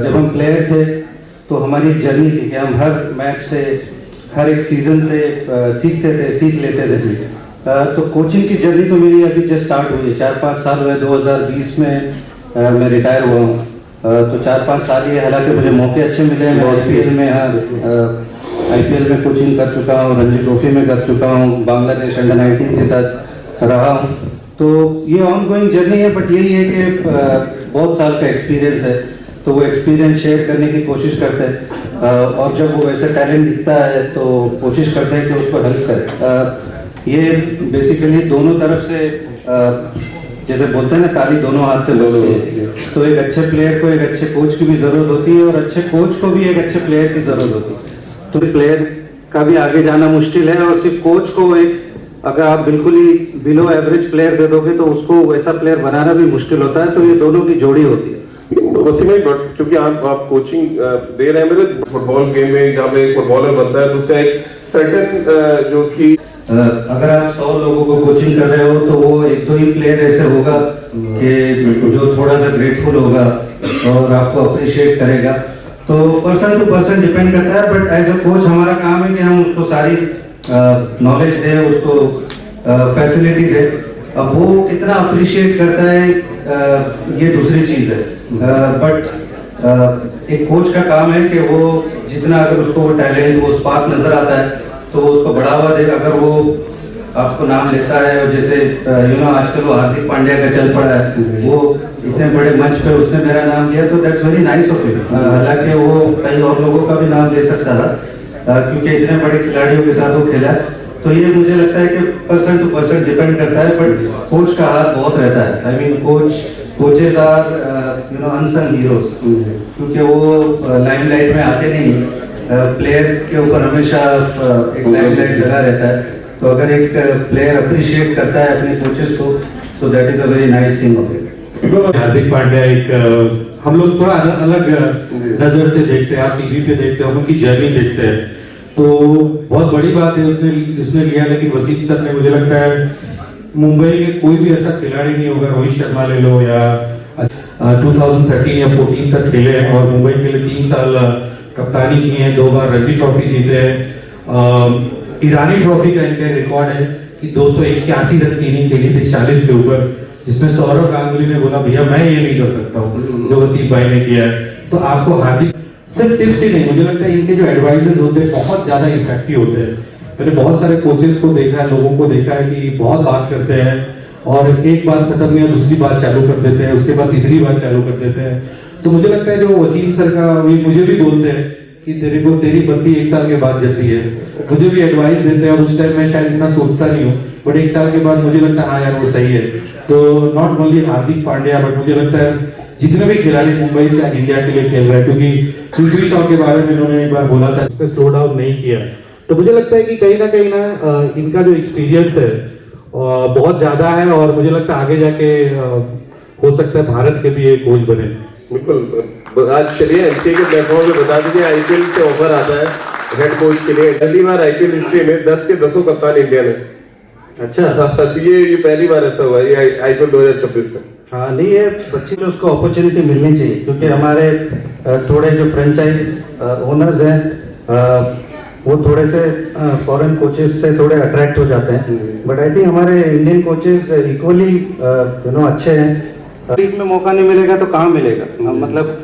जब हम प्लेयर थे तो हमारी जर्नी थी कि हम हर मैच से, हर एक सीज़न से सीख लेते थे। तो कोचिंग की जर्नी तो मेरी अभी जस्ट स्टार्ट हुई है। 4-5 साल हुए, 2020 में मैं रिटायर हुआ हूँ। तो 4-5 साल ही, हालांकि मुझे मौके अच्छे मिले हैं। मैं आईपीएल में कोचिंग कर चुका हूँ, रणजी ट्रॉफी में कर चुका हूँ, बांग्लादेश अंडर 19 के साथ रहा हूँ। तो ये ऑन गोइंग जर्नी है, बट यही है कि बहुत साल का एक्सपीरियंस है, तो वो एक्सपीरियंस शेयर करने की कोशिश करते हैं। और जब वो ऐसा टैलेंट दिखता है तो कोशिश करते हैं कि उसको हेल्प करें। ये बेसिकली दोनों तरफ से, जैसे बोलते हैं ना, ताली दोनों हाथ से बोलते हैं। तो एक अच्छे प्लेयर को एक अच्छे कोच की भी ज़रूरत होती है, और अच्छे कोच को भी एक अच्छे प्लेयर की ज़रूरत होती है। तो प्लेयर का भी आगे जाना मुश्किल है, और सिर्फ कोच को एक, अगर आप बिल्कुल ही बिलो एवरेज प्लेयर दे दोगे तो उसको वैसा प्लेयर बनाना भी मुश्किल होता है। तो ये दोनों की जोड़ी होती है। वैसे में, क्योंकि आप कोचिंग दे रहे हैं मेरे फुटबॉल गेम में, जहाँ पे फुटबॉलर बनता है तो उसका एक सर्टेन जो उसकी, अगर आप 100 लोगों को कोचिंग कर रहे हो तो वो 1-2 ही प्लेयर ऐसे होगा कि जो थोड़ा सा ग्रेटफुल होगा और आपको अप्रिशिएट करेगा। तो पर्सन टू पर्सन डिपेंड करता है, बट एज अ कोच हमारा काम है कि हम उसको सारी नॉलेज दें, उसको फैसिलिटी दें। अब वो कितना अप्रिशिएट करता है ये दूसरी चीज़ है, बट एक कोच का काम है कि वो जितना, अगर उसको वो टैलेंट, वो स्पार्क नज़र आता है तो उसको बढ़ावा दे। अगर वो आपको नाम लेता है, जैसे आजकल वो हार्दिक पांड्या का चल पड़ा है, वो इतने बड़े मंच पे उसने मेरा नाम लिया, तो that's very nice of him. हालांकि वो कई और लोगों का भी नाम ले सकता था, क्योंकि इतने बड़े खिलाड़ियों के साथ वो खेला। तो ये मुझे लगता है कि पर्सन टू पर्सन डिपेंड करता है, बट कोच का हाथ बहुत रहता है। I mean coaches are unsung heroes, क्योंकि वो लाइमलाइट में आते नहीं। प्लेयर के ऊपर हमेशा एक लाइमलाइट लगा रहता है। तो अगर एक प्लेयर अप्रिशिएट करता है अपने कोचेस को, तो that is a very nice thing of it. Hardik Pandya एक, हम लोग थोड़ा अलग नजर से देखते हैं, आप टीवी पे देखते हैं, हम उनकी जर्नी देखते हैं, तो बहुत बड़ी बात है उसने लिया। लेकिन वसीम सर ने, मुझे लगता है मुंबई के कोई भी ऐसा खिलाड़ी नहीं होगा, रोहित शर्मा ले लो, या 2013 या 14 तक खेले हैं और मुंबई के लिए 3 साल कप्तानी की है, 2 बार रणजी ट्रॉफी जीते हैं। ईरानी ट्रॉफी का इनका रिकॉर्ड है कि 281 रन की इनिंग खेली थी 40 के ऊपर, जिसमें सौरव गांगुली ने बोला भैया मैं ये नहीं कर सकता हूँ जो वसीम भाई ने किया है। तो आपको हार्दिक सिर्फ टिप्स ही नहीं, मुझे लगता है इनके जो एडवाइजेस होते हैं बहुत ज्यादा इफेक्टिव होते हैं। मैंने बहुत सारे कोचेस को देखा है, लोगों को देखा है कि बहुत बात करते हैं और एक बात खत्म नहीं, दूसरी बात चालू कर देते हैं, उसके बाद तीसरी बात चालू कर देते हैं। तो मुझे लगता है जो वसीम सर का, मुझे भी बोलते हैं कि तेरी बत्ती 1 साल के बाद जलती है। मुझे भी एडवाइस देते हैं और उस टाइम मैं शायद इतना सोचता नहीं हूँ, बट 1 साल के बाद मुझे लगता है हाँ यार वो सही है। तो not only Hardik Pandya, but मुझे लगता है जितने भी खिलाड़ी मुंबई से इंडिया के लिए खेल रहे हैं, क्योंकि पृथ्वी शॉ के बारे में इन्होंने एक बार बोला था, उसने स्लो डाउन नहीं किया। तो मुझे लगता है कि कहीं ना इनका जो एक्सपीरियंस है बहुत ज्यादा है, और मुझे लगता है आगे जाके हो सकता है भारत के भी एक कोच बने। बिल्कुल। आज चलिए एनसीए के प्लेटफॉर्म पे बता दीजिए, आईपीएल से ऑफर आता है हेड कोच के लिए। पहली बार आईपीएल हिस्ट्री में 10 के 10 कप्तान इंडिया ने। अच्छा, तो ये पहली बार ऐसा हुआ है आईपीएल 2026 में। हाँ, नहीं, ये बच्चे जो उसको अपॉर्चुनिटी मिलनी चाहिए, क्योंकि हमारे थोड़े जो फ्रेंचाइज ओनर्स हैं वो थोड़े से फॉरेन कोचेस से थोड़े अट्रैक्ट हो जाते हैं, बट आई थिंक हमारे इंडियन कोचेस इक्वली अच्छे हैं। लीग में मौका नहीं मिलेगा तो कहाँ मिलेगा? मतलब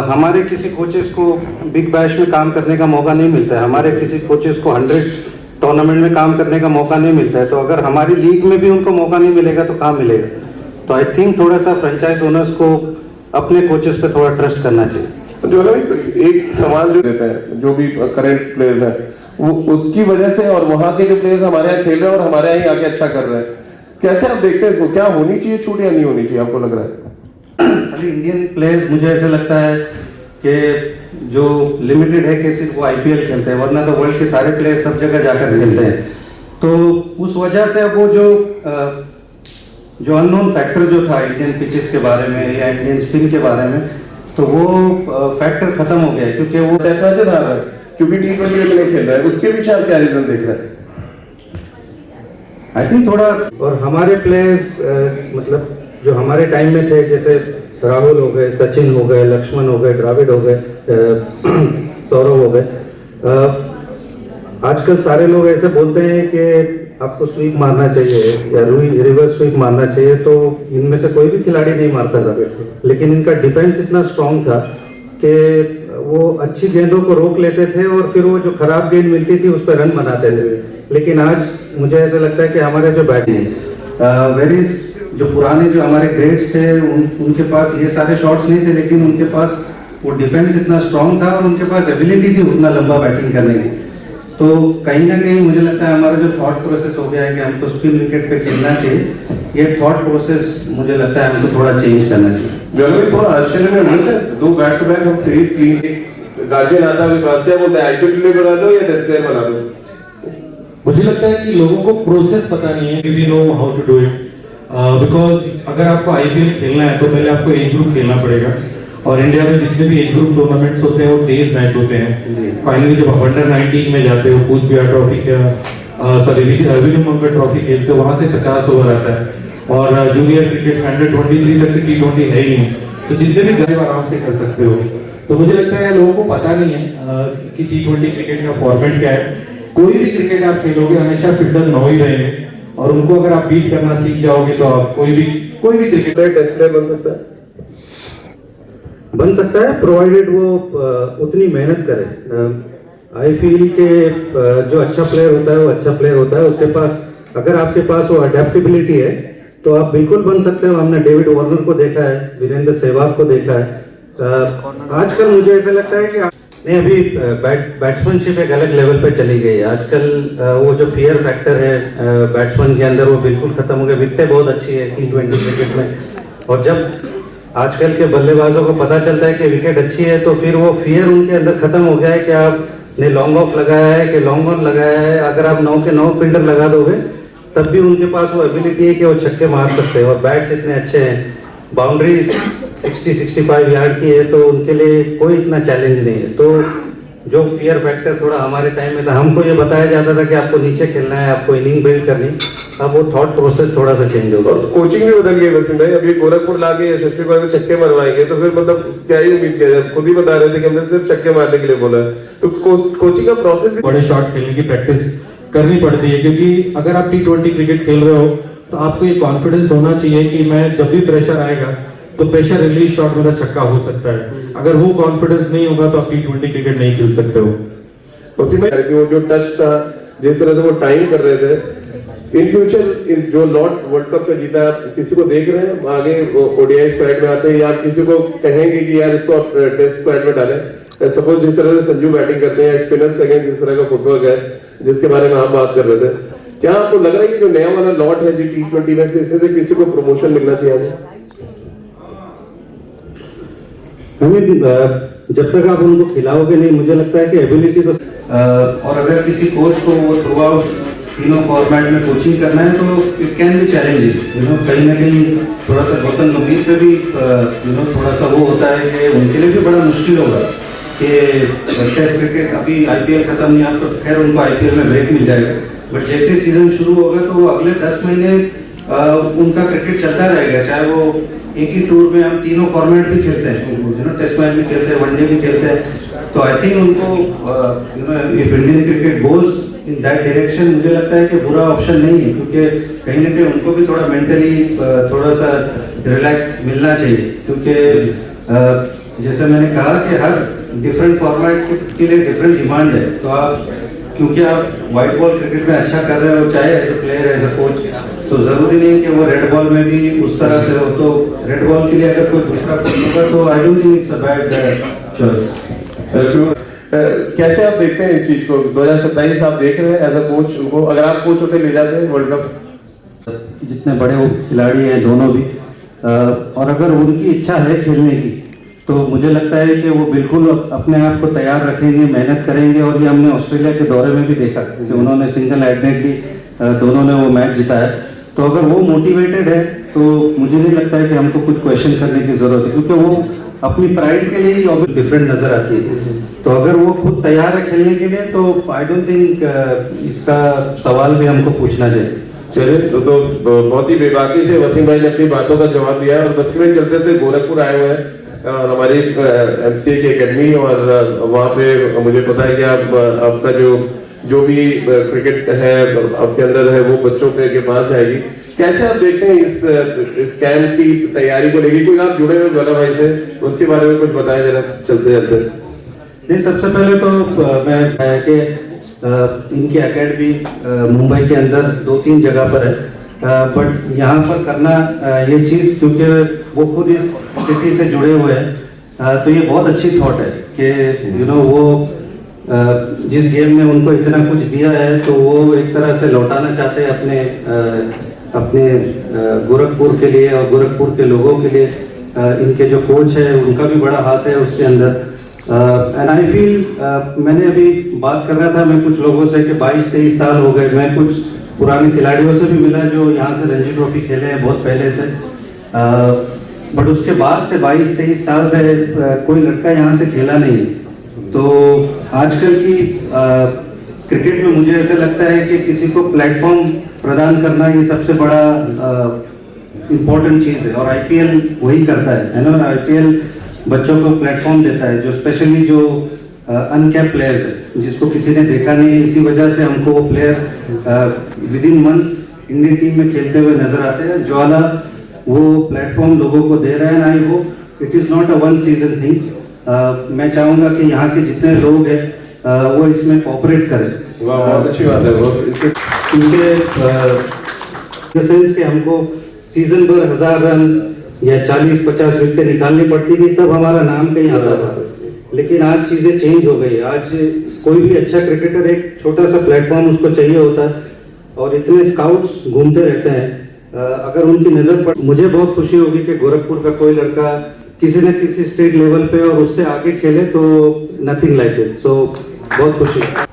हमारे किसी कोचेस को बिग बैश में काम करने का मौका नहीं मिलता है, हमारे किसी कोचेस को 100 टूर्नामेंट में काम करने का मौका नहीं मिलता है। तो अगर हमारी लीग में भी उनको मौका नहीं मिलेगा तो कहाँ मिलेगा? तो आई थिंक थोड़ा सा फ्रेंचाइज ओनर्स को अपने कोचेस पे थोड़ा ट्रस्ट करना चाहिए। जो है एक सवाल जो देता है, जो भी करंट प्लेयर्स हैं, वो उसकी वजह से, और वहाँ के जो प्लेयर्स हमारे यहाँ खेल रहे हैं और हमारे यहाँ आगे अच्छा कर रहे हैं, कैसे आप देखते हैं इसको? क्या होनी चाहिए छूट या नहीं होनी चाहिए, आपको लग रहा है? अभी इंडियन प्लेयर्स, मुझे ऐसा लगता है कि जो लिमिटेड है कि सिर्फ वो आईपीएल खेलते हैं, वरना तो वर्ल्ड के सारे प्लेयर्स सब जगह जाकर खेलते हैं। तो उस वजह से वो जो अननोन फैक्टर जो था इंडियन पिचेस के बारे में या इंडियन स्पिन के बारे में, तो वो फैक्टर खत्म हो गया है, क्योंकि वो टेस्ट मैचेस आ रहा है, क्योंकि T20 में नहीं खेल रहा है। उसके पीछे आप क्या रीजन देख रहे हैं? आई थिंक थोड़ा, और हमारे प्लेयर्स मतलब जो हमारे टाइम में थे, जैसे राहुल हो गए, सचिन हो गए, लक्ष्मण हो गए, द्रविड़ हो गए, सौरव हो गए। आजकल सारे लोग ऐसे बोलते हैं कि आपको स्वीप मारना चाहिए या रिवर्स स्वीप मारना चाहिए, तो इनमें से कोई भी खिलाड़ी नहीं मारता था, लेकिन इनका डिफेंस इतना स्ट्रांग था कि वो अच्छी गेंदों को रोक लेते थे और फिर वो जो खराब गेंद मिलती थी उस पर रन बनाते थे। लेकिन आज मुझे ऐसा लगता है कि हमारे जो बैटिंग वेरीज जो पुराने जो हमारे ग्रेट्स थे उनके पास ये सारे शॉट्स नहीं थे, लेकिन उनके पास वो डिफेंस इतना स्ट्रांग था और उनके पास एबिलिटी थी उतना लंबा बैटिंग करने की। तो कहीं ना कहीं मुझे लगता है हमारा जो थॉट प्रोसेस हो गया है कि हमको स्पिन विकेट पे खेलना चाहिए, ये थॉट प्रोसेस मुझे लगता है हमको थोड़ा चेंज करना चाहिए। भी थोड़ा आश्चर्य में मिलता है, 2 बैक टू बैक हम सीरीज क्लीन गार्जियन आता है पास क्या बोलते हैं, आईपीएल के लिए बना दो या टेस्ट प्लेयर बना दो। मुझे लगता है कि लोगों को प्रोसेस पता नहीं है, we know how to do it, because अगर आपको आईपीएल खेलना है तो पहले आपको एज ग्रुप खेलना पड़ेगा, और इंडिया में जितने भी एज ग्रुप टूर्नामेंट्स होते हैं वो डेज मैच होते हैं। फाइनली जब आप अंडर 19 में जाते हो, कूच बिहार ट्रॉफी का सॉरी विनू मंगल ट्रॉफी खेलते हो, वहां से 50 ओवर आता है, और जूनियर क्रिकेट अंडर 23 तक की T20 है ही नहीं, तो जितने भी गरीब आराम से कर सकते हो। तो मुझे लगता है लोगों को पता नहीं है कि T20 क्रिकेट का फॉर्मेट क्या है। कोई भी क्रिकेट आप खेलोगे हमेशा फील्डर 9 ही रहेंगे, और उनको अगर आप बीट करना सीख जाओगे तो आप कोई भी क्रिकेटर टेस्ट प्लेयर बन सकता है, प्रोवाइडेड वो उतनी मेहनत करे। आई फील के जो अच्छा प्लेयर होता है वो अच्छा प्लेयर होता है, उसके पास अगर आपके पास वो अडेप्टेबिलिटी है तो आप बिल्कुल बन सकते हो। हमने डेविड वार्नर को देखा है, वीरेंद्र सहवाग को देखा है। आजकल मुझे ऐसा लगता है कि नहीं, अभी बैट्समैनशिप एक अलग लेवल पे चली गई है। आजकल वो जो फियर फैक्टर है बैट्समैन के अंदर वो बिल्कुल खत्म हो गया। विकेटें बहुत अच्छी है T20 क्रिकेट में, और जब आजकल के बल्लेबाजों को पता चलता है कि विकेट अच्छी है तो फिर वो फियर उनके अंदर खत्म हो गया है कि आपने लॉन्ग ऑफ लगाया है कि लॉन्ग ऑन लगाया है। अगर आप 9 के 9 फील्डर लगा दोगे तब भी उनके पास वो एबिलिटी है कि वो छक्के मार सकते हैं, और बैट्स इतने अच्छे हैं, बाउंड्री 60-65 यार्ड की है, तो उनके लिए कोई इतना चैलेंज नहीं है। तो जो फियर फैक्टर थोड़ा हमारे टाइम में था, हमको ये बताया जाता था कि आपको नीचे खेलना है, आपको इनिंग बिल्ड करनी, अब वो थॉट प्रोसेस थोड़ा सा चेंज होगा। कोचिंग भी बदल गई वसीम भाई। अभी गोरखपुर लाके यशस्वी भाई में छक्के मरवाएंगे तो फिर मतलब क्या ही उम्मीद किया जाए। खुद ही बता रहे थे कि हमने सिर्फ छक्के मारने के लिए बोला है, तो कोचिंग का प्रोसेस भी बड़े शॉट खेलने की प्रैक्टिस करनी पड़ती है, क्योंकि अगर आप T20 क्रिकेट खेल रहे हो तो आपको ये कॉन्फिडेंस होना चाहिए कि मैं जब भी प्रेशर आएगा तो प्रेशर रिलीज शॉट मेरा छक्का हो सकता है। अगर वो कॉन्फिडेंस नहीं होगा तो आप T20 क्रिकेट नहीं खेल सकते हो। उसी में वो जो टच था, जिस तरह से वो टाइम कर रहे थे, इन फ्यूचर इस जो लॉर्ड वर्ल्ड कप का जीता, आप किसी को देख रहे हैं आगे ओडीआई स्क्वाड में आते हैं, या आप किसी को कहेंगे कि यार इसको आप टेस्ट स्क्वाड में डालें? सपोज जिस तरह से संजू बैटिंग करते हैं, स्पिनर्स का जिस तरह का फुटबॉल है जिसके बारे में हम बात कर रहे थे, क्या आपको लग रहा है कि जो नया वाला लॉट है जो T20 में से, इसमें से किसी को प्रमोशन मिलना चाहिए? जब तक आप उनको खिलाओगे नहीं, मुझे लगता है कि एबिलिटी तो और अगर किसी कोच को वो थ्रू आउट तीनों फॉर्मेट में कोचिंग करना है तो इट कैन बी चैलेंजिंग। कहीं ना कहीं थोड़ा सा गौतम गंभीर पे भी थोड़ा सा वो होता है कि उनके लिए भी बड़ा मुश्किल होगा कि टेस्ट क्रिकेट, अभी IPL खत्म नहीं, आपको खैर उनको IPL में ब्रेक मिल जाएगा, बट जैसे सीजन शुरू होगा तो वो अगले 10 महीने उनका क्रिकेट चलता रहेगा, चाहे वो एक ही टूर में हम तीनों फॉर्मेट भी खेलते हैं, टेस्ट मैच भी खेलते हैं, वनडे भी खेलते हैं। तो आई थिंक उनको if Indian cricket goes in that direction, मुझे लगता है कि बुरा ऑप्शन नहीं है, क्योंकि कहीं ना कहीं उनको भी थोड़ा मेंटली थोड़ा सा रिलैक्स मिलना चाहिए। क्योंकि जैसे मैंने कहा कि हर डिफरेंट फॉर्मेट के लिए डिफरेंट डिमांड है, तो आप क्योंकि आप व्हाइट बॉल क्रिकेट में अच्छा कर रहे हो, चाहे as a player as a coach, तो जरूरी नहीं कि वो रेड बॉल में भी उस तरह से हो। तो रेड बॉल के लिए अगर कोई दूसरा कोच होगा तो I don't think it's a bad choice. कैसे आप देखते हैं इस चीज को? 2027 आप देख रहे हैं एज अ कोच उनको, अगर आप कोच होते ले जाते हैं वर्ल्ड कप? जितने बड़े वो खिलाड़ी हैं दोनों भी, और अगर उनकी इच्छा है खेलने की तो मुझे लगता है कि वो बिल्कुल अपने आप को तैयार रखेंगे, मेहनत करेंगे। और ये हमने ऑस्ट्रेलिया के दौरे में भी देखा कि उन्होंने सिंगल हैंडेडली दोनों ने वो मैच जिताया। तो अगर वो मोटिवेटेड है तो मुझे नहीं लगता है कि हमको कुछ क्वेश्चन करने की जरूरत है, क्योंकि वो अपनी प्राइड के लिए ही डिफरेंट नजर आती है। तो अगर वो खुद तैयार है खेलने के लिए तो आई डोंट थिंक इसका सवाल भी हमको पूछना चाहिए। चले तो बहुत ही बेबाकी से वसीम भाई ने अपनी बातों का जवाब दिया है। और बस में चलते थे गोरखपुर आए हुए हैं और हमारी एमसीए की एकेडमी, और वहाँ पे मुझे पता है कि आपका जो भी क्रिकेट है आपके अंदर है वो बच्चों के पास जाएगी। कैसे आप देखते हैं इस कैंप की तैयारी को लेकर? कोई आप जुड़े हुए ज्वाला भाई से, उसके बारे में कुछ बताएं जरा चलते चलते। नहीं, सबसे पहले तो मैं कि इनकी एकेडमी मुंबई के अंदर 2-3 जगह पर है, बट यहाँ पर करना ये चीज़, क्योंकि वो खुद इस सिटी से जुड़े हुए हैं, तो ये बहुत अच्छी थॉट है कि वो जिस गेम में उनको इतना कुछ दिया है तो वो एक तरह से लौटाना चाहते हैं अपने गोरखपुर के लिए और गोरखपुर के लोगों के लिए। इनके जो कोच है उनका भी बड़ा हाथ है उसके अंदर। एंड आई फील, मैंने अभी बात कर रहा था मैं कुछ लोगों से कि 22-23 साल हो गए, मैं कुछ पुराने खिलाड़ियों से भी मिला जो यहाँ से रणजी ट्रॉफी खेले हैं बहुत पहले से, बट उसके बाद से 22-23 साल से कोई लड़का यहाँ से खेला नहीं। तो आजकल की क्रिकेट में मुझे ऐसा लगता है कि किसी को प्लेटफॉर्म प्रदान करना ये सबसे बड़ा इम्पोर्टेंट चीज़ है, और आईपीएल वही करता है ना। आईपीएल बच्चों को प्लेटफॉर्म देता है, जो स्पेशली जो अनकैप प्लेयर्स है जिसको किसी ने देखा नहीं है, इसी वजह से हमको वो player with in months Indian team में खेलते हुए नजर आते हैं। ज्वाला वो प्लेटफॉर्म लोगों को दे रहे हैं। I hope it is not a one season thing. मैं चाहूँगा कि यहाँ के जितने लोग हैं वो इसमें कोऑपरेट करें। बहुत अच्छी बात है। क्योंकि सेंस कि हमको सीजन भर 1000 रन या 40-50 विकेट निकालनी पड़ती थी, तब हमारा नाम कहीं आता था। लेकिन आज चीज़ें चेंज हो गई। आज कोई भी अच्छा क्रिकेटर एक छोटा सा प्लेटफॉर्म उसको चाहिए होता है, और इतने स्काउट्स घूमते रहते हैं। अगर उनकी नज़र पर, मुझे बहुत खुशी होगी कि गोरखपुर का कोई लड़का किसी न किसी स्टेट लेवल पे और उससे आगे खेले, तो नथिंग लाइक इट। सो बहुत खुशी है।